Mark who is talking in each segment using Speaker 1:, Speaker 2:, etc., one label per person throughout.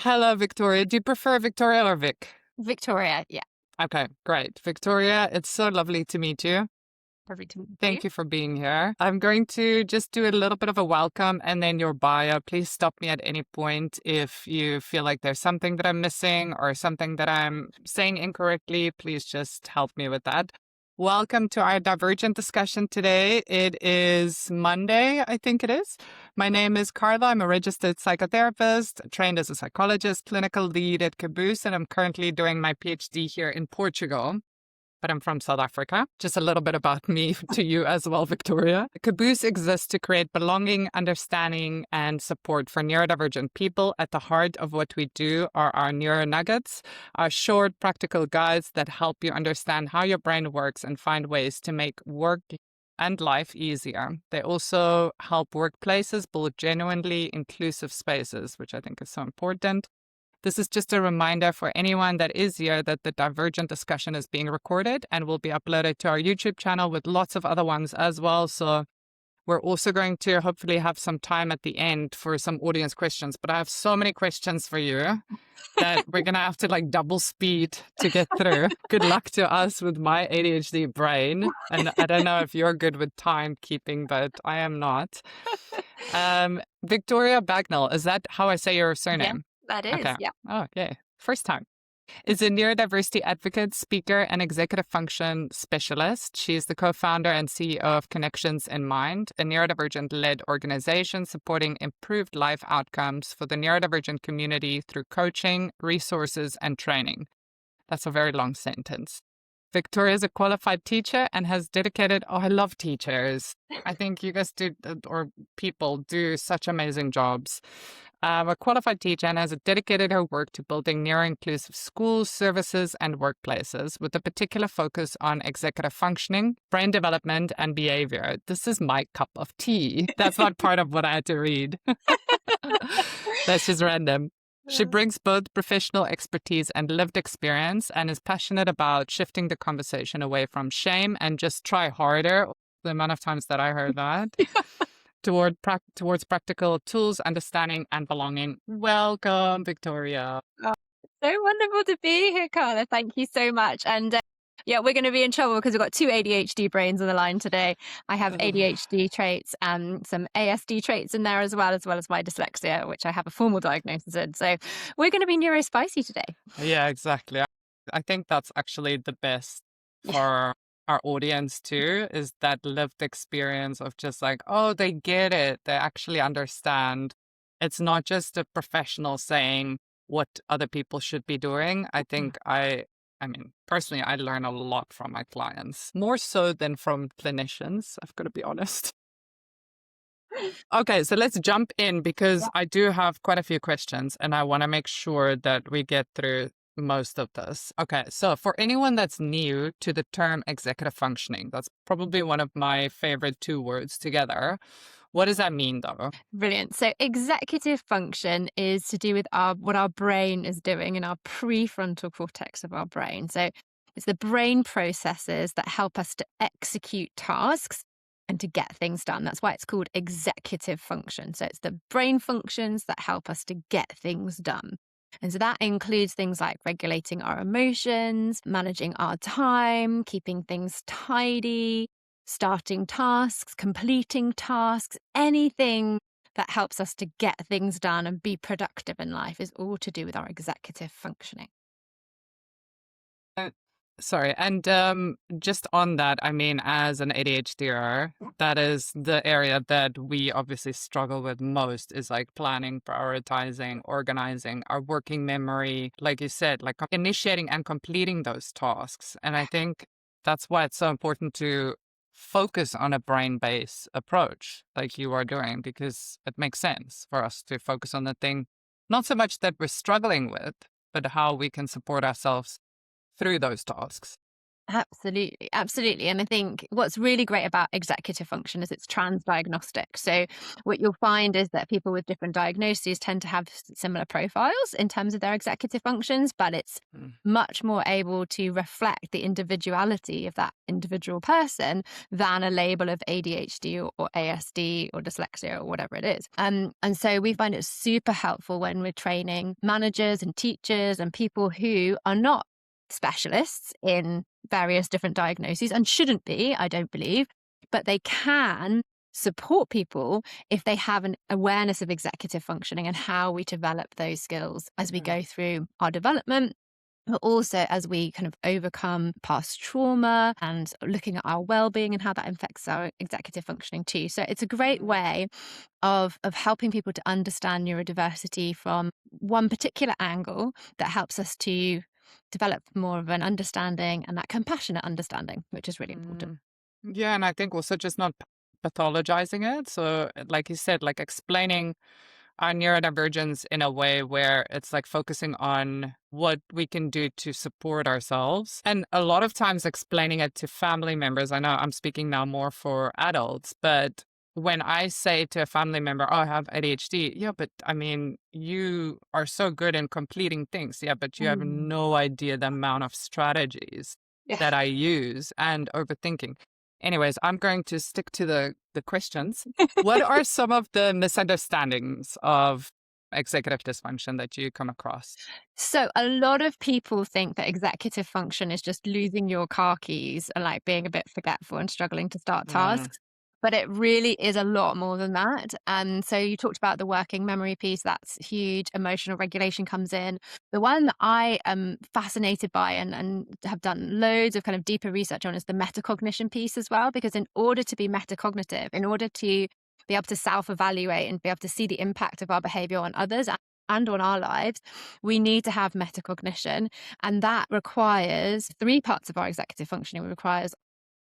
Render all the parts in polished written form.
Speaker 1: Hello, Victoria. Do you prefer Victoria or Vic?
Speaker 2: Victoria, yeah.
Speaker 1: Okay, great. Victoria, it's so lovely to meet you.
Speaker 2: Perfect to meet you.
Speaker 1: Thank you for being here. I'm going to just do a little bit of a welcome and then your bio. Please stop me at any point if you feel like there's something that I'm missing or something that I'm saying incorrectly. Please just help me with that. Welcome to our Divergent Discussion today. It is Monday, I think it is. My name is Carla. I'm a registered psychotherapist, trained as a psychologist, clinical lead at Caboose, and I'm currently doing my PhD here in Portugal. But I'm from South Africa. Just a little bit about me to you as well, Victoria. Caboose exists to create belonging, understanding, and support for neurodivergent people. At the heart of what we do are our neuro nuggets, our short, practical guides that help you understand how your brain works and find ways to make work and life easier. They also help workplaces build genuinely inclusive spaces, which I think is so important. This is just a reminder for anyone that is here that the Divergent Discussion is being recorded and will be uploaded to our YouTube channel with lots of other ones as well. So we're also going to hopefully have some time at the end for some audience questions. But I have so many questions for you that we're going to have to double speed to get through. Good luck to us with my ADHD brain. And I don't know if you're good with timekeeping, but I am not. Victoria Bagnall, is that how I say your surname?
Speaker 2: That is,
Speaker 1: Okay.
Speaker 2: yeah.
Speaker 1: Oh, okay. First time. Is a neurodiversity advocate, speaker, and executive function specialist. She is the co-founder and CEO of Connections in Mind, a neurodivergent-led organization supporting improved life outcomes for the neurodivergent community through coaching, resources, and training. That's a very long sentence. Victoria is a qualified teacher and has dedicated, I love teachers. I think you guys do, or people do such amazing jobs. A qualified teacher and has dedicated her work to building neuro-inclusive schools, services, and workplaces with a particular focus on executive functioning, brain development, and behavior. This is my cup of tea. That's not part of what I had to read. That's just random. She brings both professional expertise and lived experience and is passionate about shifting the conversation away from shame and just try harder. The amount of times that I heard that. Towards practical tools, understanding, and belonging. Welcome, Victoria.
Speaker 2: So wonderful to be here, Carla. Thank you so much. And yeah, we're going to be in trouble because we've got two ADHD brains on the line today. I have ADHD traits and some ASD traits in there as well as my dyslexia, which I have a formal diagnosis in. So we're going to be neurospicy today.
Speaker 1: Yeah, exactly. I think that's actually the best for our audience too, is that lived experience of just oh, they get it. They actually understand. It's not just a professional saying what other people should be doing. I think I mean, personally, I learn a lot from my clients, more so than from clinicians. I've got to be honest. Okay, so let's jump in because I do have quite a few questions and I want to make sure that we get through most of this. Okay, so for anyone that's new to the term executive functioning, that's probably one of my favorite two words together. What does that mean though?
Speaker 2: Brilliant. So executive function is to do with what our brain is doing in our prefrontal cortex of our brain. So it's the brain processes that help us to execute tasks and to get things done. That's why it's called executive function. So it's the brain functions that help us to get things done. And so that includes things like regulating our emotions, managing our time, keeping things tidy, starting tasks, completing tasks, anything that helps us to get things done and be productive in life is all to do with our executive functioning.
Speaker 1: Sorry. And just on that, I mean, as an ADHDer, that is the area that we obviously struggle with most is planning, prioritizing, organizing our working memory, like you said, initiating and completing those tasks. And I think that's why it's so important to focus on a brain-based approach like you are doing, because it makes sense for us to focus on the thing, not so much that we're struggling with, but how we can support ourselves through those tasks.
Speaker 2: Absolutely, absolutely. And I think what's really great about executive function is it's transdiagnostic. So what you'll find is that people with different diagnoses tend to have similar profiles in terms of their executive functions, but it's
Speaker 1: Mm.
Speaker 2: much more able to reflect the individuality of that individual person than a label of ADHD or ASD or dyslexia or whatever it is. And so we find it super helpful when we're training managers and teachers and people who are not specialists in various different diagnoses and shouldn't be, I don't believe, but they can support people if they have an awareness of executive functioning and how we develop those skills as we
Speaker 1: Mm.
Speaker 2: go through our development, but also as we kind of overcome past trauma and looking at our well-being and how that affects our executive functioning too. So it's a great
Speaker 1: Mm.
Speaker 2: way of helping people to understand neurodiversity from one particular angle that helps us to develop more of an understanding and that compassionate understanding, which is really important.
Speaker 1: Mm. Yeah, and I think also just not pathologizing it. So, like you said, like explaining our neurodivergence in a way where it's like focusing on what we can do to support ourselves. And a lot of times explaining it to family members. I know I'm speaking now more for adults, but when I say to a family member, oh, I have ADHD, yeah, but I mean, you are so good in completing things. Yeah, but you have
Speaker 2: Mm.
Speaker 1: no idea the amount of strategies
Speaker 2: Yeah.
Speaker 1: that I use and overthinking. Anyways, I'm going to stick to the questions. What are some of the misunderstandings of executive dysfunction that you come across?
Speaker 2: So a lot of people think that executive function is just losing your car keys and like being a bit forgetful and struggling to start
Speaker 1: Mm.
Speaker 2: tasks. But it really is a lot more than that. And so you talked about the working memory piece, that's huge. Emotional regulation comes in. The one that I am fascinated by and have done loads of kind of deeper research on is the metacognition piece as well. Because in order to be metacognitive, in order to be able to self evaluate and be able to see the impact of our behavior on others and on our lives, we need to have metacognition. And that requires three parts of our executive functioning. It requires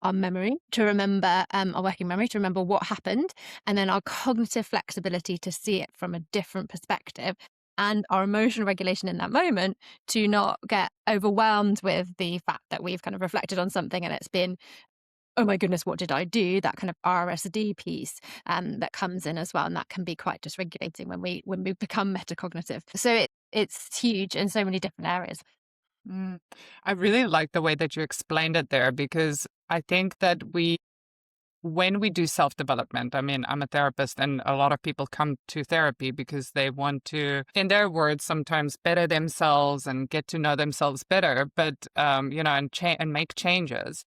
Speaker 2: our memory to remember, our working memory to remember what happened, and then our cognitive flexibility to see it from a different perspective, and our emotional regulation in that moment to not get overwhelmed with the fact that we've kind of reflected on something and it's been, oh my goodness, what did I do? That kind of RSD piece that comes in as well, and that can be quite dysregulating when we become metacognitive. So it's huge in so many different areas.
Speaker 1: Mm. I really like the way that you explained it there because I think that when we do self development, I mean, I'm a therapist and a lot of people come to therapy because they want to, in their words, sometimes better themselves and get to know themselves better, but, and make changes.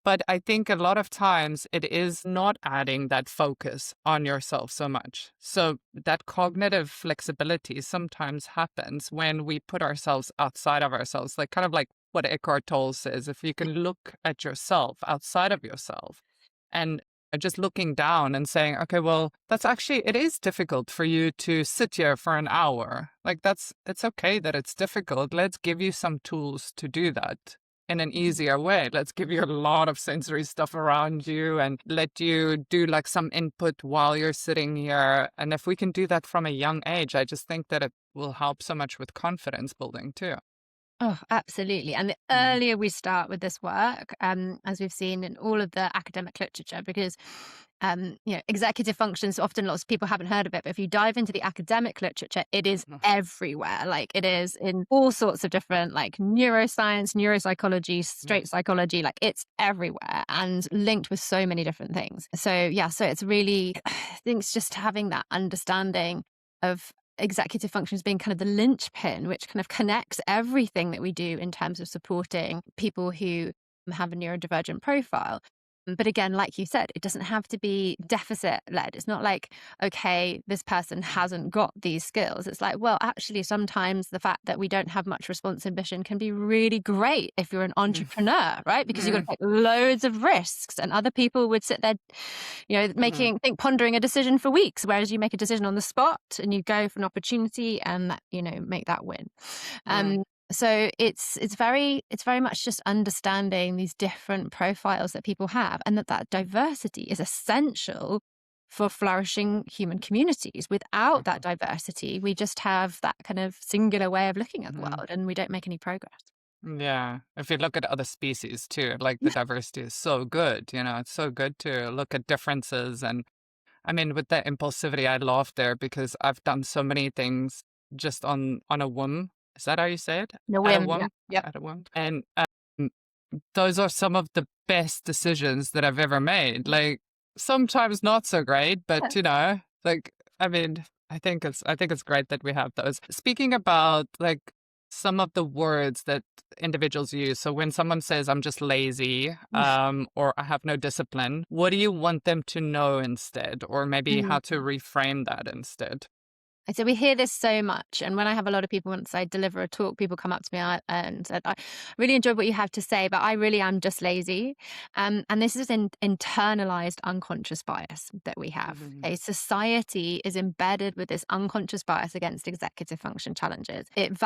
Speaker 1: But I think a lot of times it is not adding that focus on yourself so much. So that cognitive flexibility sometimes happens when we put ourselves outside of ourselves, like kind of like what Eckhart Tolle says, if you can look at yourself outside of yourself and just looking down and saying, okay, well, that's actually, it is difficult for you to sit here for an hour. Like it's okay that it's difficult. Let's give you some tools to do that in an easier way. Let's give you a lot of sensory stuff around you and let you do like some input while you're sitting here. And if we can do that from a young age, I just think that it will help so much with confidence building too.
Speaker 2: Oh, absolutely. And the
Speaker 1: Mm.
Speaker 2: earlier we start with this work, as we've seen in all of the academic literature, because executive functions, often lots of people haven't heard of it, but if you dive into the academic literature, it is everywhere. Like it is in all sorts of different, like neuroscience, neuropsychology, straight psychology, like it's everywhere and linked with so many different things. So yeah, so it's really, I think it's just having that understanding of executive functions being kind of the linchpin, which kind of connects everything that we do in terms of supporting people who have a neurodivergent profile. But again, like you said, it doesn't have to be deficit led. It's not like, okay, this person hasn't got these skills. It's like, well, actually, sometimes the fact that we don't have much response ambition can be really great if you're an
Speaker 1: Mm.
Speaker 2: entrepreneur, right? Because you've got
Speaker 1: Mm.
Speaker 2: to take loads of risks and other people would sit there,
Speaker 1: Mm.
Speaker 2: pondering a decision for weeks, whereas you make a decision on the spot and you go for an opportunity and that, make that win.
Speaker 1: Mm.
Speaker 2: Um, so it's very much just understanding these different profiles that people have, and that diversity is essential for flourishing human communities. Without that diversity, we just have that kind of singular way of looking at the
Speaker 1: Mm.
Speaker 2: world, and we don't make any progress.
Speaker 1: Yeah. If you look at other species too, like the diversity is so good, it's so good to look at differences. And I mean, with the impulsivity, I laugh there because I've done so many things just on a whim. Is that how you say it?
Speaker 2: The
Speaker 1: At a
Speaker 2: whim, yeah,
Speaker 1: whim?
Speaker 2: yep.
Speaker 1: At a whim. And those are some of the best decisions that I've ever made. Like sometimes not so great, but like I mean, I think it's great that we have those. Speaking about like some of the words that individuals use. So when someone says I'm just lazy, or I have no discipline, what do you want them to know instead? Or maybe how to reframe that instead?
Speaker 2: So we hear this so much. And when I have a lot of people, once I deliver a talk, people come up to me and said, I really enjoyed what you have to say, but I really am just lazy. And this is an internalized unconscious bias that we have.
Speaker 1: Mhm.
Speaker 2: A society is embedded with this unconscious bias against executive function challenges. It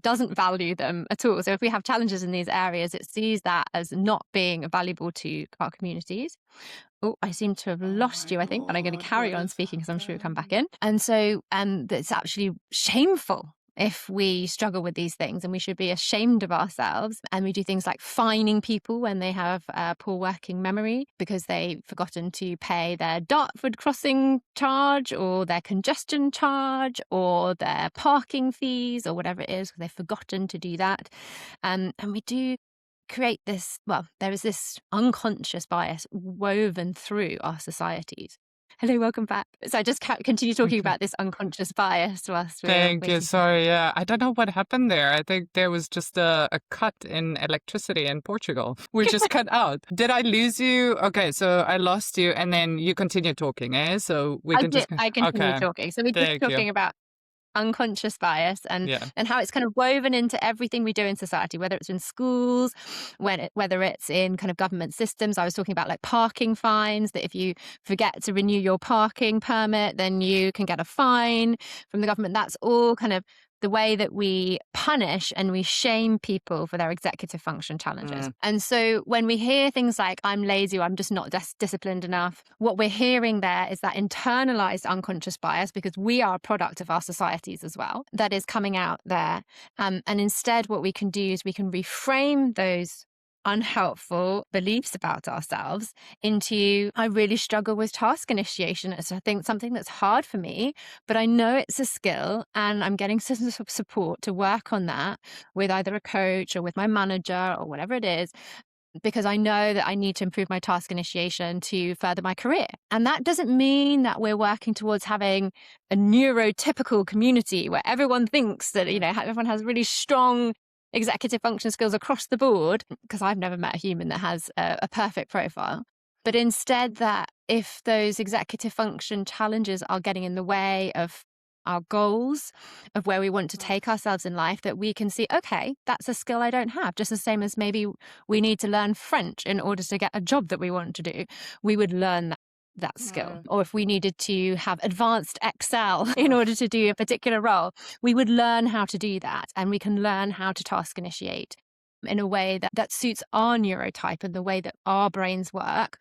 Speaker 2: doesn't value them at all. So if we have challenges in these areas, it sees that as not being valuable to our communities. Oh, I seem to have
Speaker 1: Oh
Speaker 2: lost
Speaker 1: my
Speaker 2: you, I think, but I'm going to
Speaker 1: God,
Speaker 2: carry
Speaker 1: what
Speaker 2: on
Speaker 1: has
Speaker 2: speaking because I'm sure you'll come back
Speaker 1: happened?
Speaker 2: in. And so it's actually shameful if we struggle with these things, and we should be ashamed of ourselves. And we do things like fining people when they have poor working memory because they've forgotten to pay their Dartford crossing charge or their congestion charge or their parking fees or whatever it is, because they've forgotten to do that. And we do create this, well, there is this unconscious bias woven through our societies. Hello, welcome back. So I just continue talking
Speaker 1: Okay.
Speaker 2: about this unconscious bias whilst we're
Speaker 1: Thank you.
Speaker 2: waiting for.
Speaker 1: Sorry. Yeah. I don't know what happened there. I think there was just a cut in electricity in Portugal. We just cut out. Did I lose you? Okay. So I lost you and then you continue talking, eh? So we
Speaker 2: I
Speaker 1: can
Speaker 2: did.
Speaker 1: just,
Speaker 2: I continue
Speaker 1: okay.
Speaker 2: talking. So we're just
Speaker 1: Thank you.
Speaker 2: talking about unconscious bias
Speaker 1: Yeah.
Speaker 2: and how it's kind of woven into everything we do in society, whether it's in schools, whether it's in kind of government systems. I was talking about like parking fines, that if you forget to renew your parking permit, then you can get a fine from the government. That's all kind of the way that we punish and we shame people for their executive function challenges.
Speaker 1: Mm,
Speaker 2: And so when we hear things like, I'm lazy or I'm just not disciplined enough, what we're hearing there is that internalized unconscious bias, because we are a product of our societies as well, that is coming out there. And instead, what we can do is we can reframe those unhelpful beliefs about ourselves into, I really struggle with task initiation. It's, I think, something that's hard for me, but I know it's a skill and I'm getting some sort of support to work on that with either a coach or with my manager or whatever it is, because I know that I need to improve my task initiation to further my career. And that doesn't mean that we're working towards having a neurotypical community where everyone thinks that,
Speaker 1: mm,
Speaker 2: everyone has really strong executive function skills across the board, because I've never met a human that has a perfect profile. But instead, that if those executive function challenges are getting in the way of our goals, of where we want to take ourselves in life, that we can see, okay, that's a skill I don't have. Just the same as maybe we need to learn French in order to get a job that we want to do, we would learn that skill.
Speaker 1: mm,
Speaker 2: Or if we needed to have advanced Excel in
Speaker 1: mm.
Speaker 2: order to do a particular role, we would learn how to do that. And we can learn how to task initiate in a way that suits our neurotype and the way that our brains work,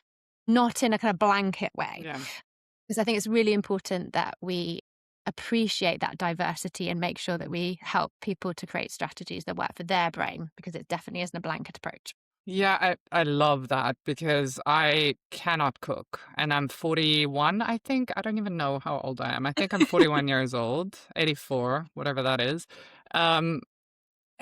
Speaker 2: not in a kind of blanket way.
Speaker 1: Yeah.
Speaker 2: Because I think it's really important that we appreciate that diversity and make sure that we help people to create strategies that work for their brain, because it definitely isn't a blanket approach.
Speaker 1: Yeah, I love that because I cannot cook and I'm 41, I think. I don't even know how old I am. I think I'm 41 years old, 84, whatever that is. Um,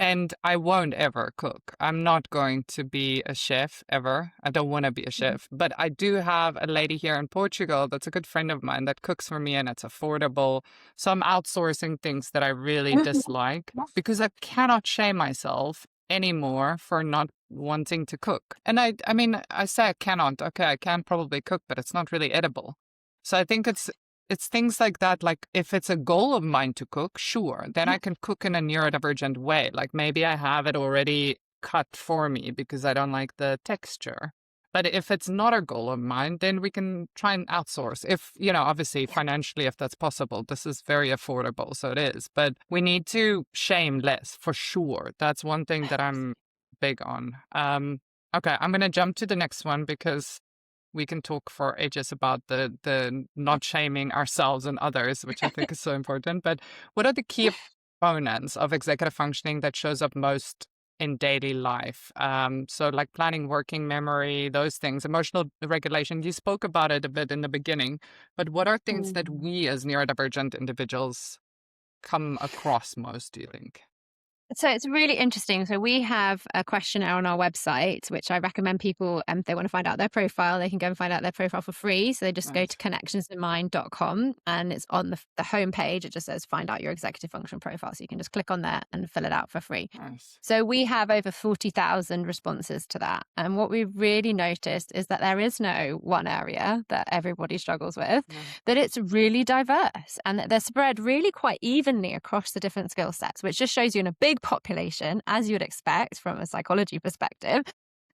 Speaker 1: And I won't ever cook. I'm not going to be a chef ever. I don't want to be a
Speaker 2: Mhm.
Speaker 1: chef. But I do have a lady here in Portugal that's a good friend of mine that cooks for me and it's affordable. So I'm outsourcing things that I really dislike because I cannot shame myself anymore for not wanting to cook. And I mean, I say I cannot. Okay, I can probably cook, but it's not really edible. So I think it's things like that. Like if it's a goal of mine to cook, sure, then I can cook in a neurodivergent way. Like maybe I have it already cut for me because I don't like the texture. But if it's not a goal of mine, then we can try and outsource. If, obviously financially, if that's possible, this is very affordable. So it is. But we need to shame less for sure. That's one thing that I'm big on. Okay, I'm going to jump to the next one because we can talk for ages about the not shaming ourselves and others, which I think is so important. But what are the key components of executive functioning that shows up most in daily life. So like planning working memory, those things, emotional regulation. You spoke about it a bit in the beginning, but what are things that
Speaker 2: Mm.
Speaker 1: we as neurodivergent individuals come across most, do you think?
Speaker 2: So it's really interesting. So we have a questionnaire on our website, which I recommend people, if they want to find out their profile, they can go and find out their profile for free. So they just go to
Speaker 1: Nice.
Speaker 2: connectionsinmind.com, and it's on the homepage. It just says find out your executive function profile. So you can just click on there and fill it out for free.
Speaker 1: Nice.
Speaker 2: So we have over 40,000 responses to that. And what we've really noticed is that there is no one area that everybody struggles with,
Speaker 1: No.
Speaker 2: that it's really diverse and that they're spread really quite evenly across the different skill sets, which just shows you in a big population, as you would expect from a psychology perspective,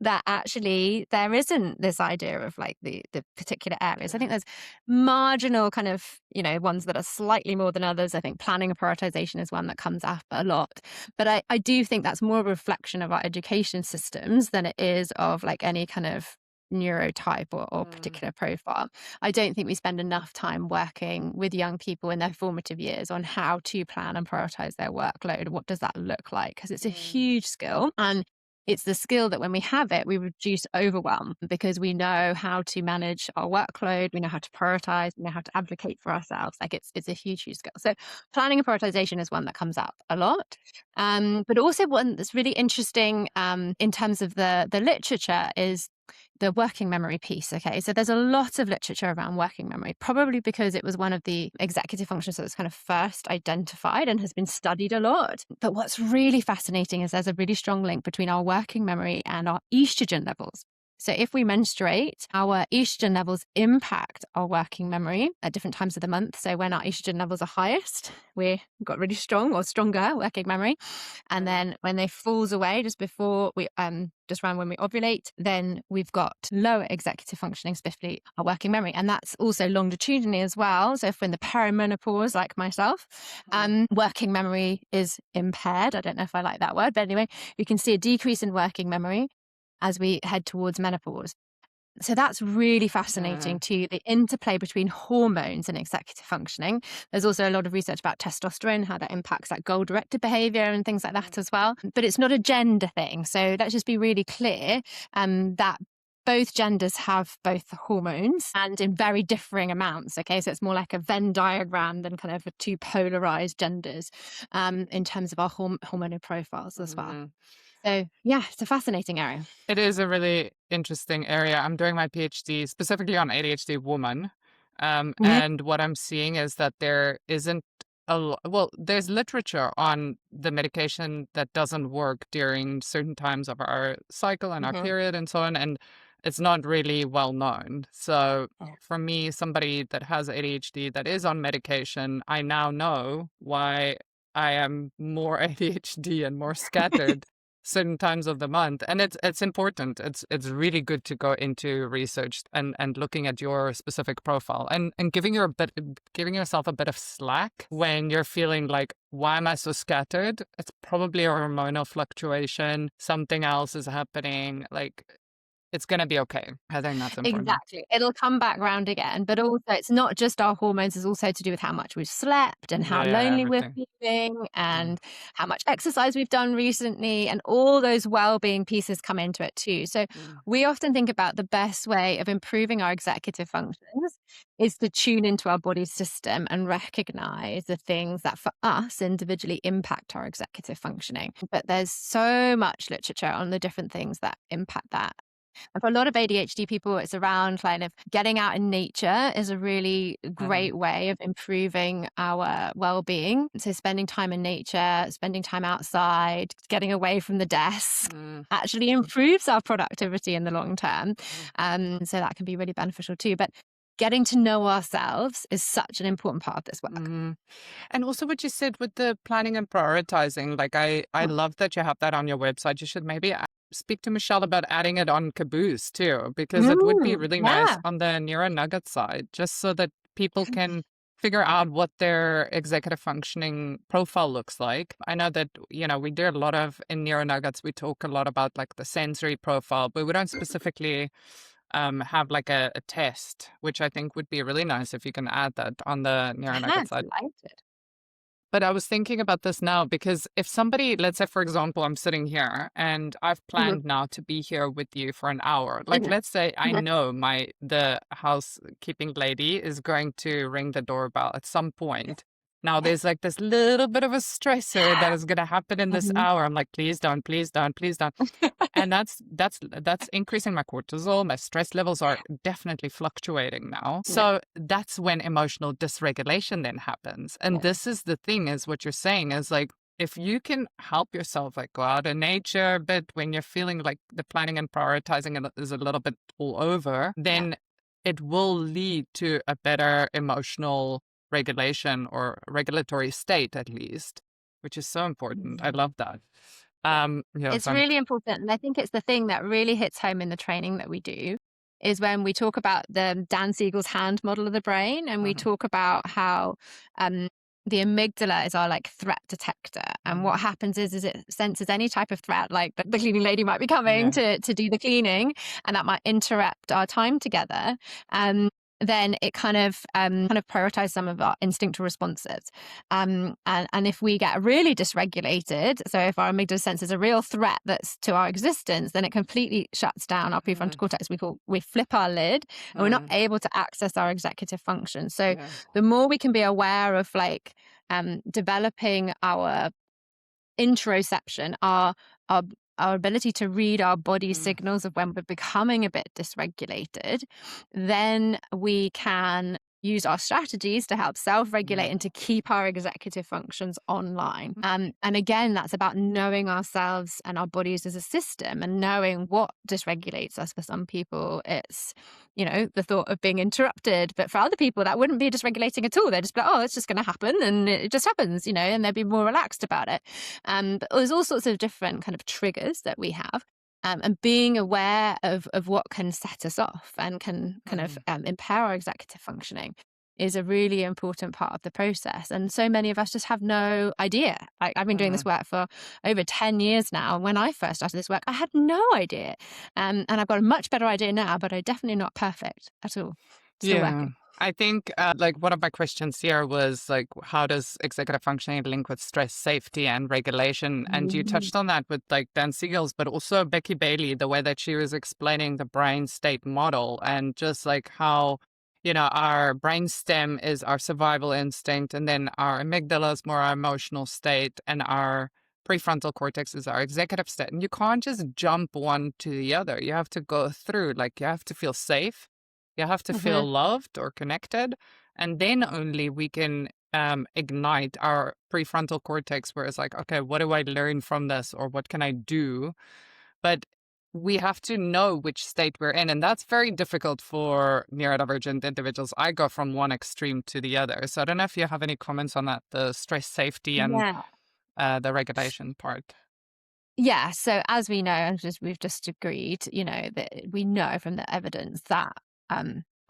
Speaker 2: that actually there isn't this idea of like the particular areas. I think there's marginal kind of, ones that are slightly more than others. I think planning and prioritization is one that comes up a lot. But I do think that's more a reflection of our education systems than it is of like any kind of neurotype or
Speaker 1: Mm.
Speaker 2: particular profile. I don't think we spend enough time working with young people in their formative years on how to plan and prioritize their workload. What does that look like? Because it's a
Speaker 1: Mm.
Speaker 2: huge skill. And it's the skill that when we have it, we reduce overwhelm because we know how to manage our workload, we know how to prioritize, we know how to advocate for ourselves. Like it's a huge, huge skill. So planning and prioritization is one that comes up a lot. But also one that's really interesting in terms of the literature is the working memory piece. Okay. So there's a lot of literature around working memory, probably because it was one of the executive functions that was kind of first identified and has been studied a lot. But what's really fascinating is there's a really strong link between our working memory and our estrogen levels. So if we menstruate, our estrogen levels impact our working memory at different times of the month. So when our estrogen levels are highest, we've got really strong or stronger working memory. And
Speaker 1: Mm.
Speaker 2: then when they falls away just before we just around when we ovulate, then we've got lower executive functioning, specifically our working memory. And that's also longitudinally as well. So if we're in the perimenopause, like myself,
Speaker 1: Mm.
Speaker 2: working memory is impaired. I don't know if I like that word, but anyway, we can see a decrease in working memory as we head towards menopause. So that's really fascinating
Speaker 1: Mm.
Speaker 2: too, the interplay between hormones and executive functioning. There's also a lot of research about testosterone, how that impacts that goal-directed behavior and things like that as well. But it's not a gender thing. So let's just be really clear that both genders have both hormones and in very differing amounts. Okay, so it's more like a Venn diagram than kind of a two polarized genders in terms of our hormonal profiles as well.
Speaker 1: Mm.
Speaker 2: So yeah, it's a fascinating area.
Speaker 1: It is a really interesting area. I'm doing my PhD specifically on ADHD woman.
Speaker 2: Mhm.
Speaker 1: And what I'm seeing is that there isn't well, there's literature on the medication that doesn't work during certain times of our cycle and our
Speaker 2: Mhm.
Speaker 1: period and so on. And it's not really well known. So
Speaker 2: Yeah.
Speaker 1: for me, somebody that has ADHD that is on medication, I now know why I am more ADHD and more scattered certain times of the month, and it's important. It's really good to go into research and looking at your specific profile and giving yourself a bit of slack when you're feeling like, why am I so scattered? It's probably a hormonal fluctuation, something else is happening. Like, it's gonna be okay. I think that's important.
Speaker 2: Exactly. It'll come back round again. But also, it's not just our hormones, it's also to do with how much we've slept and how
Speaker 1: Yeah,
Speaker 2: lonely we're
Speaker 1: everything.
Speaker 2: feeling
Speaker 1: Mm.
Speaker 2: and how much exercise we've done recently. And all those well-being pieces come into it too. So
Speaker 1: Mm.
Speaker 2: we often think about the best way of improving our executive functions is to tune into our body system and recognize the things that for us individually impact our executive functioning. But there's so much literature on the different things that impact that. And for a lot of ADHD people, it's around kind of getting out in nature is a really
Speaker 1: Mm.
Speaker 2: great way of improving our well-being. So spending time in nature, spending time outside, getting away from the desk
Speaker 1: Mm.
Speaker 2: actually improves our productivity in the long term.
Speaker 1: Mm.
Speaker 2: So that can be really beneficial too. But getting to know ourselves is such an important part of this work.
Speaker 1: Mm. And also what you said with the planning and prioritizing, like I
Speaker 2: Mm.
Speaker 1: love that you have that on your website. You should maybe speak to Michelle about adding it on Caboose too, because it would be really nice
Speaker 2: Yeah.
Speaker 1: on the Neuro Nugget side, just so that people can figure out what their executive functioning profile looks like. I know that, we do a lot of in Neuro Nuggets, we talk a lot about like the sensory profile, but we don't specifically have like a test, which I think would be really nice if you can add that on the Neuro Nugget
Speaker 2: Yeah,
Speaker 1: side.
Speaker 2: delighted.
Speaker 1: But I was thinking about this now because if somebody, let's say, for example, I'm sitting here and I've
Speaker 2: Hmm.
Speaker 1: planned now to be here with you for an hour. Like,
Speaker 2: Hmm.
Speaker 1: let's say I
Speaker 2: Hmm.
Speaker 1: know the housekeeping lady is going to ring the doorbell at some point. Now there's like this little bit of a stressor that is going to happen in this
Speaker 2: Hmm.
Speaker 1: hour. I'm like, please don't, please don't, please don't. And that's increasing my cortisol. My stress levels are definitely fluctuating now.
Speaker 2: Yeah.
Speaker 1: So that's when emotional dysregulation then happens. And
Speaker 2: Yeah.
Speaker 1: this is the thing, is what you're saying is like, if you can help yourself, like go out in nature a bit when you're feeling like the planning and prioritizing is a little bit all over,
Speaker 2: Yeah.
Speaker 1: then it will lead to a better emotional regulation or regulatory state, at least, which is so important. I love that. Yeah,
Speaker 2: It's
Speaker 1: so I'm
Speaker 2: really important. And I think it's the thing that really hits home in the training that we do is when we talk about the Dan Siegel's hand model of the brain, and we
Speaker 1: Mhm,
Speaker 2: talk about how the amygdala is our like threat detector. And what
Speaker 1: mhm.
Speaker 2: happens is it senses any type of threat, like the cleaning lady might be coming
Speaker 1: Yeah.
Speaker 2: to do the cleaning, and that might interrupt our time together. Then it kind of prioritize some of our instinctual responses. And if we get really dysregulated, so if our amygdala senses a real threat that's to our existence, then it completely shuts down our prefrontal
Speaker 1: Mm,
Speaker 2: cortex. We flip our lid and we're not
Speaker 1: mm,
Speaker 2: able to access our executive function. So
Speaker 1: yeah.
Speaker 2: the more we can be aware of like developing our interoception, our our ability to read our body
Speaker 1: Mm,
Speaker 2: signals of when we're becoming a bit dysregulated, then we can use our strategies to help self-regulate
Speaker 1: mm,
Speaker 2: and to keep our executive functions online. And again, that's about knowing ourselves and our bodies as a system and knowing what dysregulates us. For some people, it's, the thought of being interrupted. But for other people, that wouldn't be dysregulating at all. They're just like, oh, it's just going to happen. And it just happens, and they'd be more relaxed about it. But there's all sorts of different kind of triggers that we have. And being aware of what can set us off and can kind of
Speaker 1: mhm.
Speaker 2: impair our executive functioning is a really important part of the process. And so many of us just have no idea. Like I've been doing this
Speaker 1: Mm.
Speaker 2: work for over 10 years now. When I first started this work, I had no idea. And I've got a much better idea now, but I'm definitely not perfect at all. Still
Speaker 1: Yeah.
Speaker 2: working.
Speaker 1: I think like one of my questions here was like, how does executive functioning link with stress, safety, and regulation? And you
Speaker 2: Mhm.
Speaker 1: touched on that with like Dan Siegel's, but also Becky Bailey, the way that she was explaining the brain state model and just like how, our brain stem is our survival instinct, and then our amygdala is more our emotional state, and our prefrontal cortex is our executive state. And you can't just jump one to the other. You have to go through, like, you have to feel safe. You have to
Speaker 2: Mhm.
Speaker 1: feel loved or connected, and then only we can ignite our prefrontal cortex, where it's like, okay, what do I learn from this, or what can I do? But we have to know which state we're in, and that's very difficult for neurodivergent individuals. I go from one extreme to the other. So I don't know if you have any comments on that, the stress, safety, and
Speaker 2: Yeah.
Speaker 1: the regulation part.
Speaker 2: Yeah, so as we know, and we've just agreed, that we know from the evidence that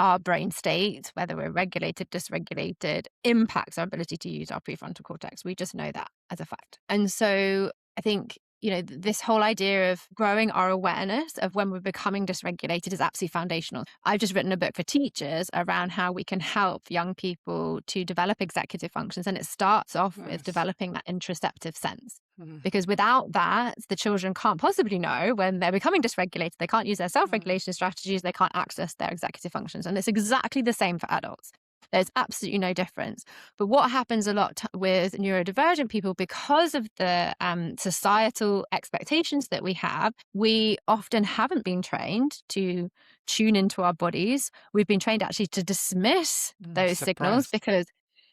Speaker 2: our brain state, whether we're regulated, dysregulated, impacts our ability to use our prefrontal cortex. We just know that as a fact. And so I think, this whole idea of growing our awareness of when we're becoming dysregulated is absolutely foundational. I've just written a book for teachers around how we can help young people to develop executive functions. And it starts off with
Speaker 1: Nice.
Speaker 2: developing that interoceptive sense.
Speaker 1: Mhm.
Speaker 2: Because without that, the children can't possibly know when they're becoming dysregulated. They can't use their
Speaker 1: Mhm.
Speaker 2: self-regulation strategies. They can't access their executive functions. And it's exactly the same for adults. There's absolutely no difference. But what happens a lot with neurodivergent people, because of the societal expectations that we have, we often haven't been trained to tune into our bodies. We've been trained actually to dismiss those signals
Speaker 1: Surprise.
Speaker 2: because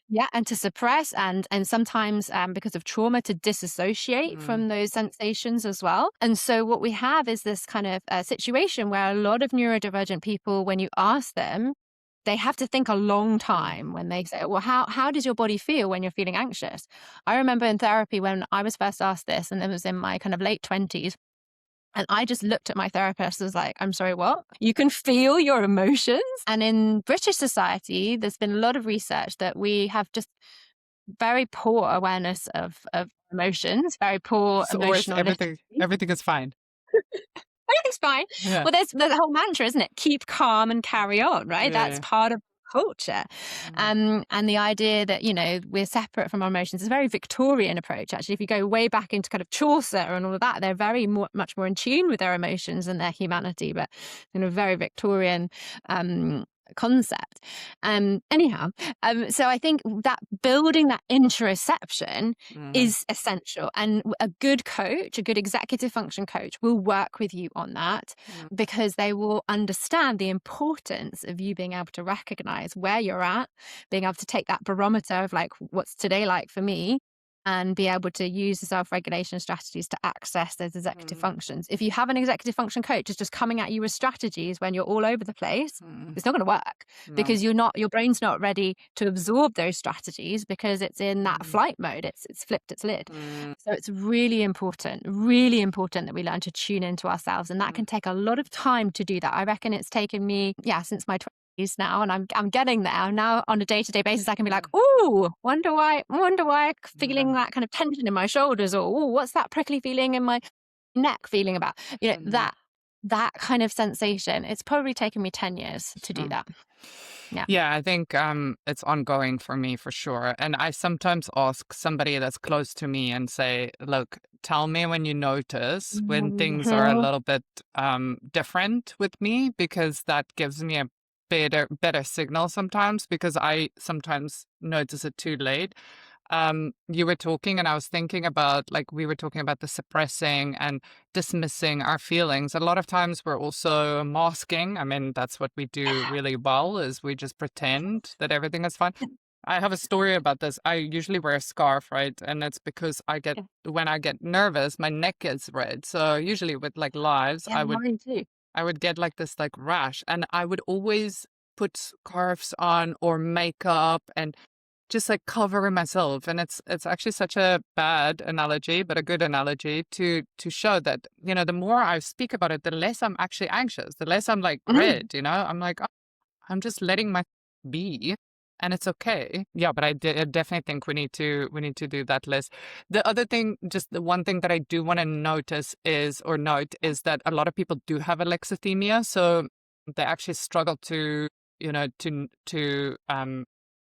Speaker 2: yeah, and to suppress and sometimes because of trauma to disassociate
Speaker 1: Mm.
Speaker 2: from those sensations as well. And so what we have is this kind of situation where a lot of neurodivergent people, when you ask them, they have to think a long
Speaker 1: Mm.
Speaker 2: time when they say, well, how does your body feel when you're feeling anxious? I remember in therapy when I was first asked this, and it was in my kind of late 20s. And I just looked at my therapist and was like, I'm sorry, what? You can feel your emotions. And in British society, there's been a lot of research that we have just very poor awareness of emotions, very poor
Speaker 1: It's always
Speaker 2: emotional literacy.
Speaker 1: everything is fine.
Speaker 2: Everything's fine.
Speaker 1: Yeah.
Speaker 2: Well, there's the whole mantra, isn't it? Keep calm and carry on, right?
Speaker 1: Yeah,
Speaker 2: That's
Speaker 1: yeah.
Speaker 2: part of culture.
Speaker 1: Mm.
Speaker 2: And the idea that, we're separate from our emotions is a very Victorian approach. Actually, if you go way back into kind of Chaucer and all of that, they're much more in tune with their emotions and their humanity, but very Victorian concept. Anyhow, so I think that building that interoception
Speaker 1: Mhm.
Speaker 2: is essential. And a good coach, a good executive function coach, will work with you on that
Speaker 1: Mm.
Speaker 2: because they will understand the importance of you being able to recognize where you're at, being able to take that barometer of like, what's today like for me? And be able to use the self-regulation strategies to access those executive
Speaker 1: Mm.
Speaker 2: functions. If you have an executive function coach who's just coming at you with strategies when you're all over the place,
Speaker 1: Mm.
Speaker 2: it's not going to work
Speaker 1: No.
Speaker 2: because your brain's not ready to absorb those strategies because it's in that
Speaker 1: Mm.
Speaker 2: flight mode. It's flipped its lid.
Speaker 1: Mm.
Speaker 2: So it's really important that we learn to tune into ourselves. And that
Speaker 1: Mm.
Speaker 2: can take a lot of time to do that. I reckon it's taken me, since my 20s now, and I'm getting there. Now on a day-to-day basis, I can be like, "Ooh, wonder why I'm feeling
Speaker 1: Yeah.
Speaker 2: that kind of tension in my shoulders," or "Ooh, what's that prickly feeling in my neck feeling about?"
Speaker 1: Mm.
Speaker 2: That kind of sensation. It's probably taken me 10 years to do
Speaker 1: Mm.
Speaker 2: that. Yeah.
Speaker 1: Yeah, I think it's ongoing for me for sure. And I sometimes ask somebody that's close to me and say, look, tell me when you notice when things are a
Speaker 2: Mhm.
Speaker 1: little bit different with me, because that gives me a better signal sometimes, because I sometimes notice it too late. You were talking and I was thinking about, like, we were talking about the suppressing and dismissing our feelings. A lot of times we're also masking. I mean, that's what we do really well, is we just pretend that everything is fine. I have a story about this. I usually wear a scarf, right? And it's because when I get nervous, my neck gets red. So usually with like lives,
Speaker 2: Yeah, mine too.
Speaker 1: I would get like this like rash, and I would always put scarves on or makeup and just like covering myself. And it's actually such a bad analogy, but a good analogy to show that, the more I speak about it, the less I'm actually anxious, the less I'm like
Speaker 2: Mhm.
Speaker 1: red, I'm like, "Oh, I'm just letting my be, and it's okay." Yeah, but I definitely think we need to do that less. The other thing, just the one thing that I do want to note is that a lot of people do have alexithymia, so they actually struggle to,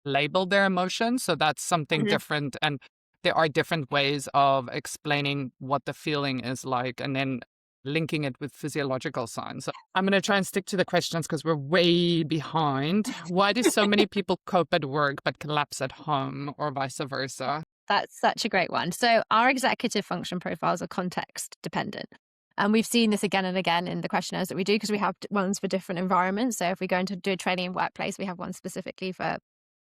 Speaker 1: label their emotions. So that's something
Speaker 2: Mhm.
Speaker 1: different, and there are different ways of explaining what the feeling is like, and then linking it with physiological signs. So I'm going to try and stick to the questions because we're way behind. Why do so many people cope at work but collapse at home, or vice versa?
Speaker 2: That's such a great one. So our executive function profiles are context dependent. And we've seen this again and again in the questionnaires that we do because we have ones for different environments. So if we go into do a training in workplace, we have one specifically for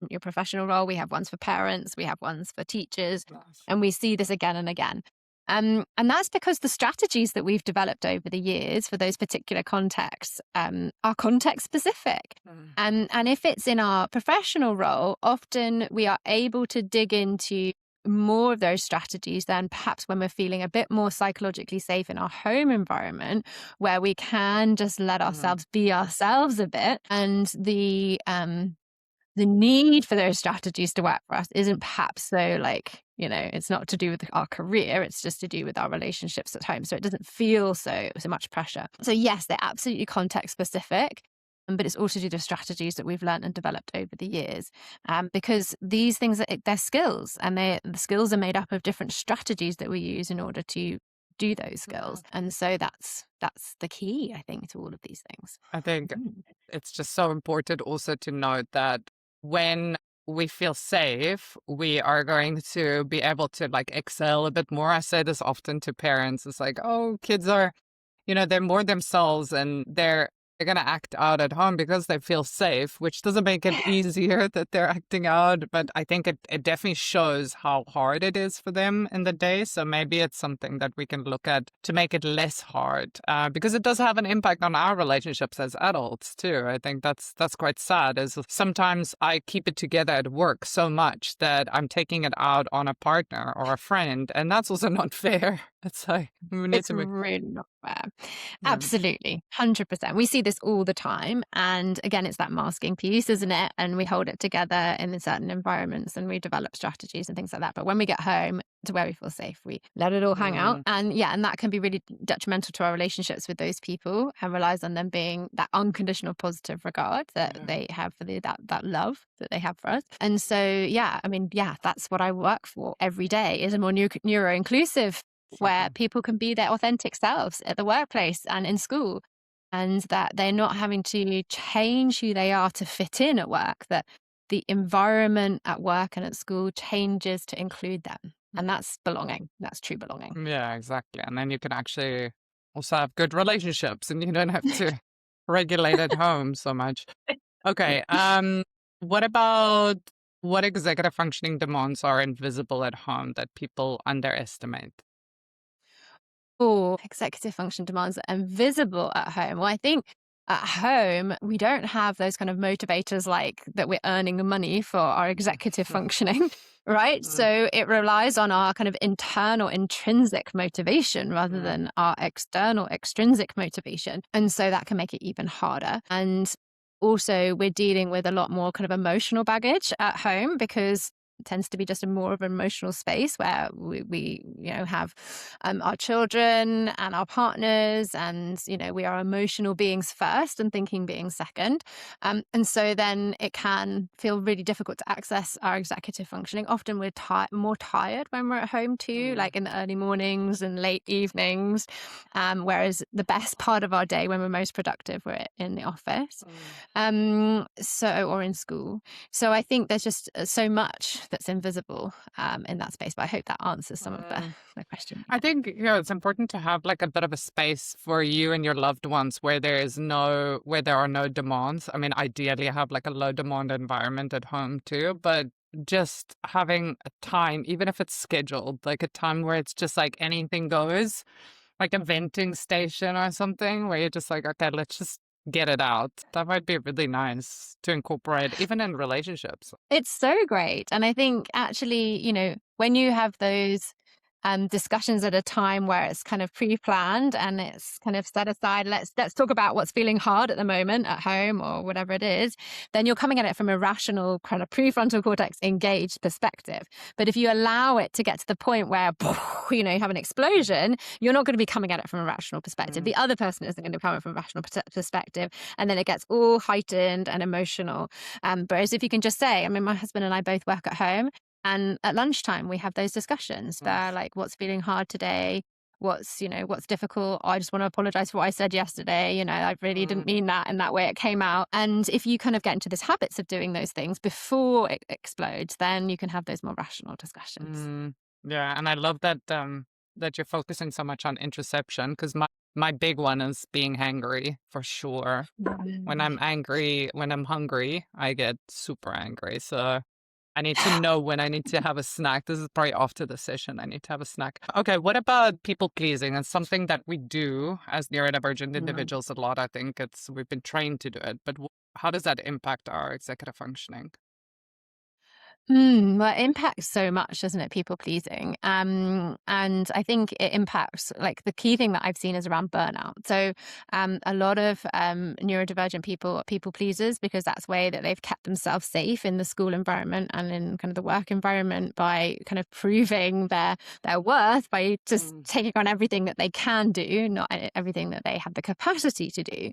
Speaker 2: your professional role. We have ones for parents. We have ones for teachers.
Speaker 1: Nice.
Speaker 2: And we see this again and again. And that's because the strategies that we've developed over the years for those particular contexts are context specific.
Speaker 1: Mm.
Speaker 2: And if it's in our professional role, often we are able to dig into more of those strategies than perhaps when we're feeling a bit more psychologically safe in our home environment, where we can just let
Speaker 1: Mm.
Speaker 2: ourselves be ourselves a bit. And the need for those strategies to work for us isn't perhaps so like, it's not to do with our career, it's just to do with our relationships at home. So it doesn't feel so much pressure. So yes, they're absolutely context specific, but it's also due to strategies that we've learned and developed over the years. Because these things, they're skills, and the skills are made up of different strategies that we use in order to do those skills. And so that's the key, I think, to all of these things.
Speaker 1: I think
Speaker 2: Mhm.
Speaker 1: it's just so important also to note that when we feel safe, we are going to be able to like excel a bit more. I say this often to parents. It's like, oh, kids are, they're more themselves, and they're going to act out at home because they feel safe, which doesn't make it easier that they're acting out. But I think it definitely shows how hard it is for them in the day. So maybe it's something that we can look at to make it less hard, because it does have an impact on our relationships as adults too. I think that's quite sad, is sometimes I keep it together at work so much that I'm taking it out on a partner or a friend. And that's also not fair. It's like, we need
Speaker 2: It's
Speaker 1: to be,
Speaker 2: really not fair.
Speaker 1: yeah.
Speaker 2: Absolutely. 100%. We see this this all the time. And again, it's that masking piece, isn't it? And we hold it together in certain environments and we develop strategies and things like that. But when we get home to where we feel safe, we let it all hang out. And and that can be really detrimental to our relationships with those people, and relies on them being that unconditional positive regard that they have for that love that they have for us. And so, that's what I work for every day, is a more neuro-inclusive where people can be their authentic selves at the workplace and in school, and that they're not having to change who they are to fit in at work, that the environment at work and at school changes to include them. And that's belonging. That's true belonging.
Speaker 1: Yeah, exactly. And then you can actually also have good relationships and you don't have to regulate at home so much. Okay. What about what executive functioning demands are invisible at home that people underestimate?
Speaker 2: Oh, executive function demands that are invisible at home. Well, I think at home, we don't have those kind of motivators like that we're earning money for our executive functioning, right? So it relies on our kind of internal intrinsic motivation rather than our external extrinsic motivation. And so that can make it even harder. And also, we're dealing with a lot more kind of emotional baggage at home, because tends to be just a more of an emotional space where we have our children and our partners, and we are emotional beings first and thinking beings second, and so then it can feel really difficult to access our executive functioning. Often we're more tired when we're at home too, like in the early mornings and late evenings, whereas the best part of our day, when we're most productive, we're in the office, or in school. So I think there's just so much that's invisible in that space. But I hope that answers some of the question.
Speaker 1: I think it's important to have like a bit of a space for you and your loved ones where there are no demands. I mean, ideally have like a low demand environment at home too, but just having a time, even if it's scheduled, like a time where it's just like anything goes, like a venting station or something where you're just like, okay, let's just get it out. That might be really nice to incorporate even in relationships.
Speaker 2: It's so great. And I think actually, when you have those discussions at a time where it's kind of pre-planned and it's kind of set aside, let's talk about what's feeling hard at the moment at home or whatever it is, then you're coming at it from a rational kind of prefrontal cortex engaged perspective. But if you allow it to get to the point where you have an explosion, you're not going to be coming at it from a rational perspective. The other person isn't going to come at it from a rational perspective, and then it gets all heightened and emotional. Whereas if you can just say, I mean, my husband and I both work at home, and at lunchtime, we have those discussions. They're like, what's feeling hard today? What's difficult? I just want to apologize for what I said yesterday. I really didn't mean that in that way it came out. And if you kind of get into this habits of doing those things before it explodes, then you can have those more rational discussions.
Speaker 1: Yeah. And I love that, that you're focusing so much on interception, because my big one is being hangry for sure. When I'm hungry, I get super angry. So I need to know when I need to have a snack. This is probably after the session. I need to have a snack. Okay, what about people pleasing? It's something that we do as neurodivergent individuals a lot. I think we've been trained to do it. But how does that impact our executive functioning?
Speaker 2: Well, it impacts so much, doesn't it? People pleasing. And I think it impacts, like, the key thing that I've seen is around burnout. So a lot of neurodivergent people are people pleasers because that's the way that they've kept themselves safe in the school environment and in kind of the work environment, by kind of proving their worth by just taking on everything that they can do, not everything that they have the capacity to do.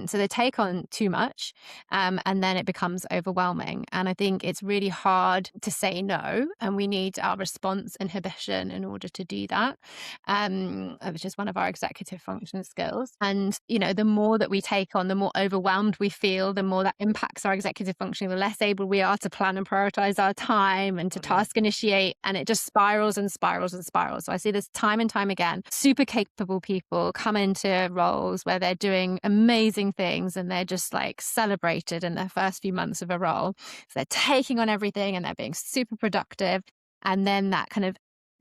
Speaker 2: So they take on too much, and then it becomes overwhelming. And I think it's really hard to say no, and we need our response inhibition in order to do that, which is one of our executive function skills. And the more that we take on, the more overwhelmed we feel, the more that impacts our executive functioning, the less able we are to plan and prioritize our time and to task initiate, and it just spirals and spirals and spirals. So I see this time and time again. Super capable people come into roles where they're doing amazing things and they're just like celebrated in their first few months of a role. So they're taking on everything and they're being super productive. And then that kind of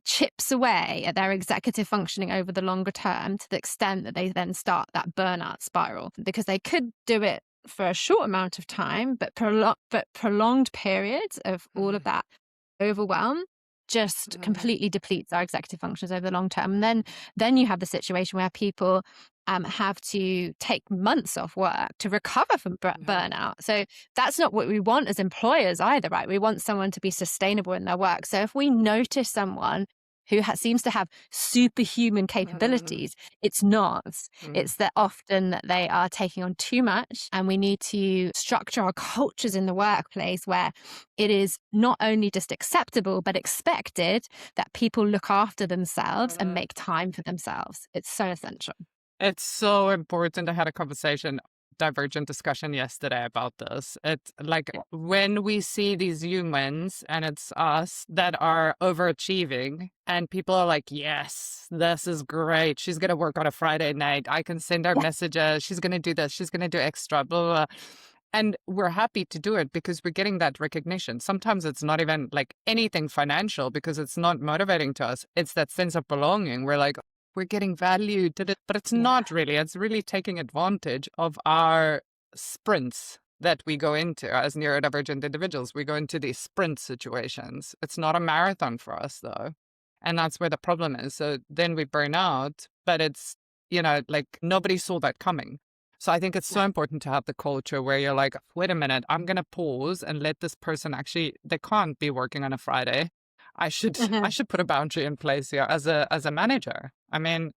Speaker 2: chips away at their executive functioning over the longer term, to the extent that they then start that burnout spiral, because they could do it for a short amount of time, but prolonged periods of all of that overwhelm just completely depletes our executive functions over the long term. And then you have the situation where people have to take months off work to recover from burnout. So that's not what we want as employers either, right? We want someone to be sustainable in their work. So if we notice someone who seems to have superhuman capabilities, it's not. It's that often that they are taking on too much, and we need to structure our cultures in the workplace where it is not only just acceptable, but expected that people look after themselves and make time for themselves. It's so essential.
Speaker 1: It's so important. I had a conversation, Divergent Discussion yesterday about this. It's like when we see these humans and it's us that are overachieving and people are like, yes, this is great. She's going to work on a Friday night. I can send her messages. She's going to do this. She's going to do extra, blah, blah, blah. And we're happy to do it because we're getting that recognition. Sometimes it's not even like anything financial because it's not motivating to us. It's that sense of belonging. We're like, we're getting valued, but it's not really. It's really taking advantage of our sprints that we go into as neurodivergent individuals. We go into these sprint situations. It's not a marathon for us, though. And that's where the problem is. So then we burn out, but it's, like nobody saw that coming. So I think it's so important to have the culture where you're like, wait a minute, I'm going to pause and let this person they can't be working on a Friday. I should put a boundary in place here as a manager. I mean,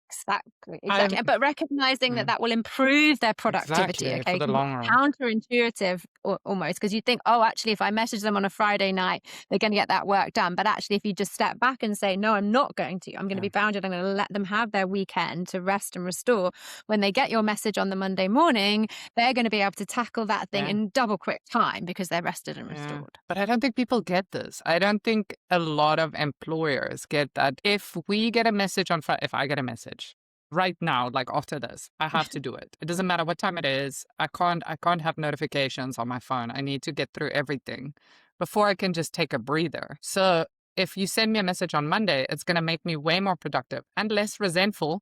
Speaker 2: Exactly. But recognizing that will improve their productivity.
Speaker 1: Exactly,
Speaker 2: Okay,
Speaker 1: for the long run.
Speaker 2: Counterintuitive almost, because you think, oh, actually, if I message them on a Friday night, they're going to get that work done. But actually, if you just step back and say, no, I'm not going to. I'm going to be bounded. I'm going to let them have their weekend to rest and restore. When they get your message on the Monday morning, they're going to be able to tackle that thing in double quick time because they're rested and restored.
Speaker 1: But I don't think people get this. I don't think a lot of employers get that. If we get a message on Friday, if I get a message right now, like after this, I have to do it. It doesn't matter what time it is. I can't have notifications on my phone. I need to get through everything before I can just take a breather. So if you send me a message on Monday, it's going to make me way more productive and less resentful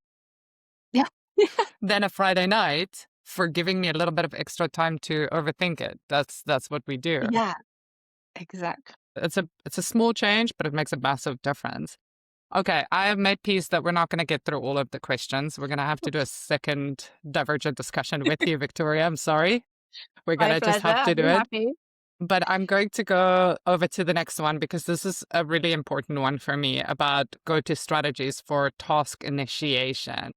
Speaker 1: than a Friday night for giving me a little bit of extra time to overthink it. That's what we do.
Speaker 2: Yeah, exactly.
Speaker 1: It's a small change, but it makes a massive difference. Okay, I have made peace that we're not going to get through all of the questions. We're going to have to do a second divergent discussion with you, Victoria. I'm sorry. We're going to just have to do it.
Speaker 2: Happy.
Speaker 1: But I'm going to go over to the next one because this is a really important one for me about go-to strategies for task initiation.